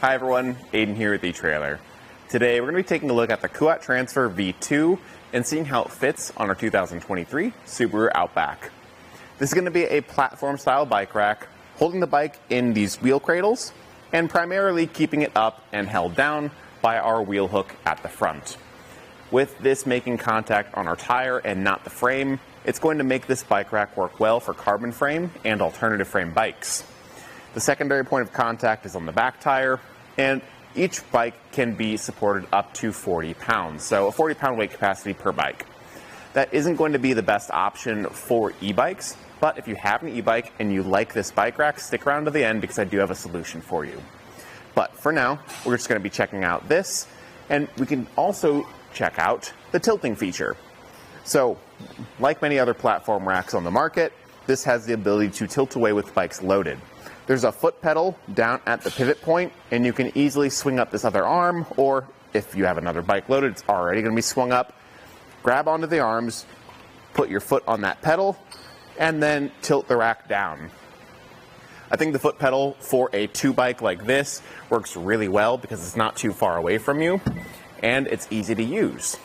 Hi everyone, Aiden here with etrailer. Today we're going to be taking a look at the Kuat Transfer V2 and seeing how it fits on our 2023 Subaru Outback. This is going to be a platform style bike rack, holding the bike in these wheel cradles and primarily keeping it up and held down by our wheel hook at the front. With this making contact on our tire and not the frame, it's going to make this bike rack work well for carbon frame and alternative frame bikes. The secondary point of contact is on the back tire, and each bike can be supported up to 40 pounds, so a 40-pound weight capacity per bike. That isn't going to be the best option for e-bikes, but if you have an e-bike and you like this bike rack, stick around to the end because I do have a solution for you. But for now, we're just going to be checking out this, and we can also check out the tilting feature. So, like many other platform racks on the market, this has the ability to tilt away with bikes loaded. There's a foot pedal down at the pivot point, and you can easily swing up this other arm, or if you have another bike loaded, it's already going to be swung up. Grab onto the arms, put your foot on that pedal, and then tilt the rack down. I think the foot pedal for a 2-bike like this works really well because it's not too far away from you, and it's easy to use.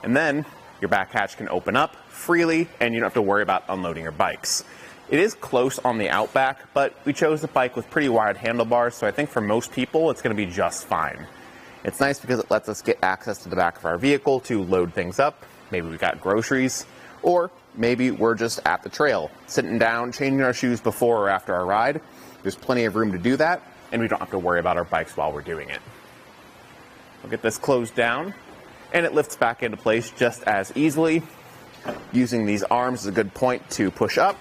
And then your back hatch can open up freely, and you don't have to worry about unloading your bikes. It is close on the Outback, but we chose a bike with pretty wide handlebars, so I think for most people it's going to be just fine. It's nice because it lets us get access to the back of our vehicle to load things up. Maybe we've got groceries, or maybe we're just at the trail, sitting down, changing our shoes before or after our ride. There's plenty of room to do that, and we don't have to worry about our bikes while we're doing it. We'll get this closed down, and it lifts back into place just as easily. Using these arms is a good point to push up.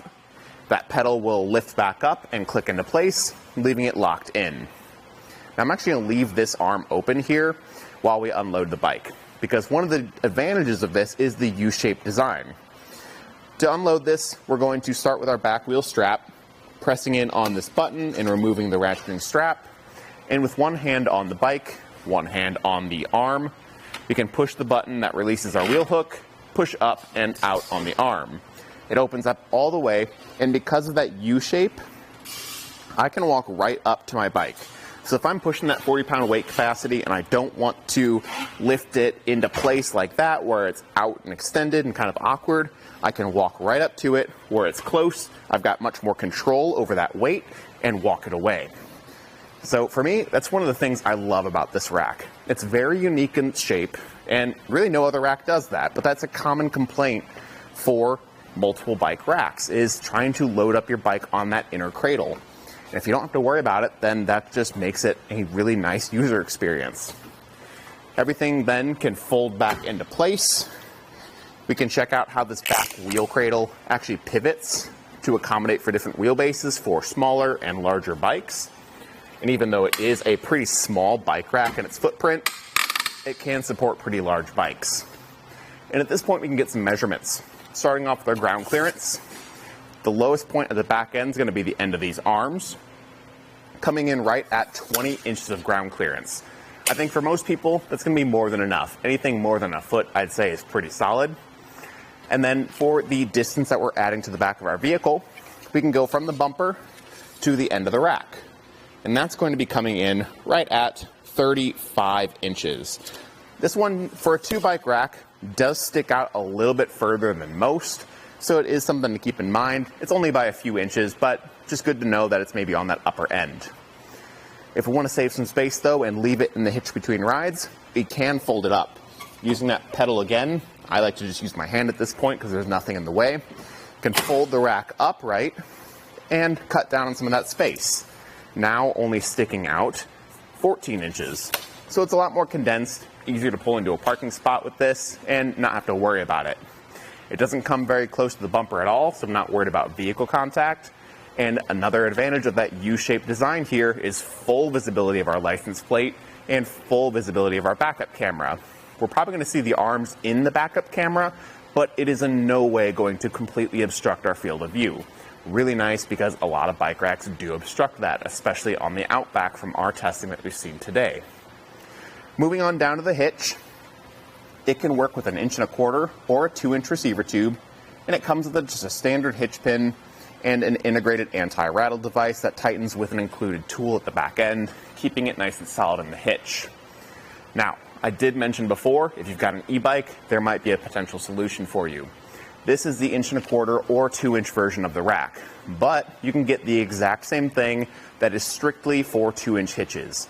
That pedal will lift back up and click into place, leaving it locked in. Now I'm actually going to leave this arm open here while we unload the bike, because one of the advantages of this is the U-shaped design. To unload this, we're going to start with our back wheel strap, pressing in on this button and removing the ratcheting strap. And with one hand on the bike, one hand on the arm, we can push the button that releases our wheel hook, push up and out on the arm. It opens up all the way, and because of that U shape, I can walk right up to my bike. So if I'm pushing that 40-pound weight capacity and I don't want to lift it into place like that, where it's out and extended and kind of awkward, I can walk right up to it where it's close. I've got much more control over that weight and walk it away. So for me, that's one of the things I love about this rack. It's very unique in its shape, and really no other rack does that, but that's a common complaint for multiple bike racks, is trying to load up your bike on that inner cradle. And if you don't have to worry about it, then that just makes it a really nice user experience. Everything then can fold back into place. We can check out how this back wheel cradle actually pivots to accommodate for different wheelbases for smaller and larger bikes. And even though it is a pretty small bike rack in its footprint, it can support pretty large bikes. And at this point we can get some measurements. Starting off with our ground clearance, the lowest point of the back end is going to be the end of these arms, coming in right at 20 inches of ground clearance. I think for most people, that's going to be more than enough. Anything more than a foot, I'd say, is pretty solid. And then for the distance that we're adding to the back of our vehicle, we can go from the bumper to the end of the rack. And that's going to be coming in right at 35 inches. This one, for a 2-bike rack, does stick out a little bit further than most, so it is something to keep in mind. It's only by a few inches, but just good to know that it's maybe on that upper end. If we want to save some space though and leave it in the hitch between rides, we can fold it up. Using that pedal again, I like to just use my hand at this point because there's nothing in the way. Can fold the rack upright and cut down on some of that space. Now only sticking out 14 inches. So it's a lot more condensed, easier to pull into a parking spot with this and not have to worry about it. It doesn't come very close to the bumper at all, so I'm not worried about vehicle contact. And another advantage of that U-shaped design here is full visibility of our license plate and full visibility of our backup camera. We're probably going to see the arms in the backup camera, but it is in no way going to completely obstruct our field of view. Really nice because a lot of bike racks do obstruct that, especially on the Outback from our testing that we've seen today. Moving on down to the hitch, it can work with an 1.25 inch or a 2-inch receiver tube, and it comes with just a standard hitch pin and an integrated anti-rattle device that tightens with an included tool at the back end, keeping it nice and solid in the hitch. Now, I did mention before, if you've got an e-bike, there might be a potential solution for you. This is the 1.25" or 2" version of the rack, but you can get the exact same thing that is strictly for 2" hitches.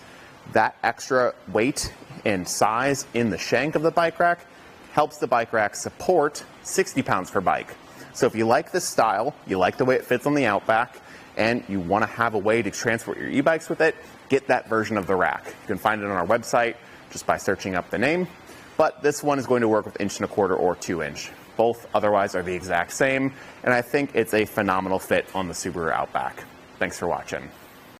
That extra weight and size in the shank of the bike rack helps the bike rack support 60 pounds per bike. So if you like this style, you like the way it fits on the Outback, and you want to have a way to transport your e-bikes with it, get that version of the rack. You can find it on our website just by searching up the name, but this one is going to work with 1.25" or 2". Both otherwise are the exact same, and I think it's a phenomenal fit on the Subaru Outback. Thanks for watching.